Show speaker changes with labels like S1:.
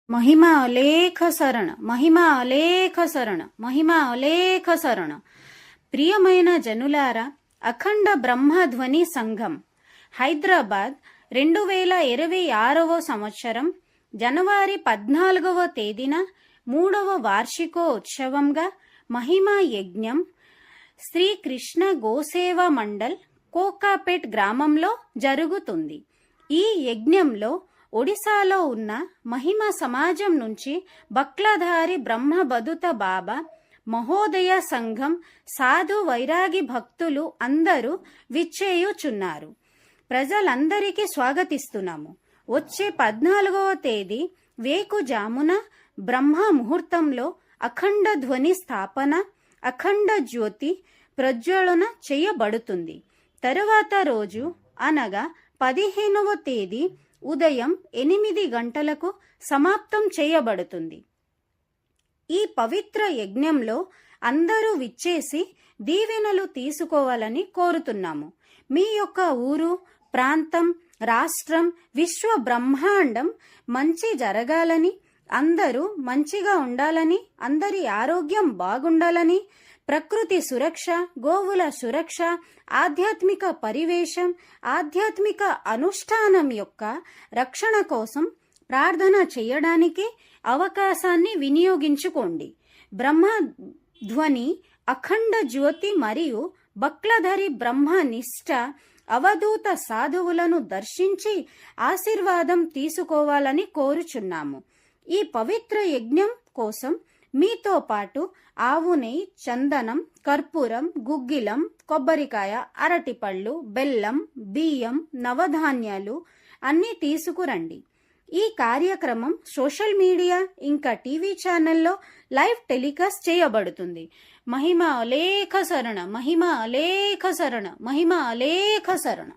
S1: महिमा अलेख शरण महिमा अलेख शरण महिमा अलेख शरण ప్రియమైన జనులారా, అఖండ బ్రహ్మధ్వని సంఘం హైదరాబాద్ 2026వ సంవత్సరం జనవరి 14వ తేదీన 3వ వార్షికోత్సవంగా మహిమా యజ్ఞం శ్రీకృష్ణ గోసేవ మండల్ కోకాపేట్ గ్రామంలో జరుగుతుంది. ఈ యజ్ఞంలో ఒడిశాలో ఉన్న మహిమా సమాజం నుంచి బక్లధారి బ్రహ్మబదుత బాబా మహోదయ సంఘం సాధు వైరాగి భక్తులు అందరూ విచ్చేయుచున్నారు. ప్రజలందరికీ స్వాగతిస్తున్నాము. వచ్చే 14వ తేదీ వేకుజామున బ్రహ్మ ముహూర్తంలో అఖండ ధ్వని స్థాపన, అఖండ జ్యోతి ప్రజ్వలన చేయబడుతుంది. తరువాత రోజు అనగా 15వ తేదీ ఉదయం 8 గంటలకు సమాప్తం చేయబడుతుంది. ఈ పవిత్ర యజ్ఞంలో అందరూ విచ్చేసి దీవెనలు తీసుకోవాలని కోరుతున్నాము. మీ యొక్క ఊరు, ప్రాంతం, రాష్ట్రం, విశ్వ బ్రహ్మాండం మంచి జరగాలని, అందరూ మంచిగా ఉండాలని, అందరి ఆరోగ్యం బాగుండాలని, ప్రకృతి సురక్ష, గోవుల సురక్ష, ఆధ్యాత్మిక పరివేశం, ఆధ్యాత్మిక అనుష్ఠానం యొక్క రక్షణ కోసం ప్రార్థన చేయడానికి అవకాశాన్ని వినియోగించుకోండి. బ్రహ్మధ్వని, అఖండ జ్యోతి మరియు బక్లధరి బ్రహ్మనిష్ట అవధూత సాధువులను దర్శించి ఆశీర్వాదం తీసుకోవాలని కోరుచున్నాము. ఈ పవిత్ర యజ్ఞం కోసం మీతో పాటు ఆవు నెయ్యి, చందనం, కర్పూరం, గుగ్గిలం, కొబ్బరికాయ, అరటిపళ్ళు, బెల్లం, బియ్యం, నవధాన్యాలు అన్నీ తీసుకురండి. ఈ కార్యక్రమం సోషల్ మీడియా ఇంకా టీవీ ఛానల్లో లైవ్ టెలికాస్ట్ చేయబడుతుంది. మహిమ అలేఖ శరణ, మహిమ అలేఖ శరణ, మహిమ అలేఖ శరణ.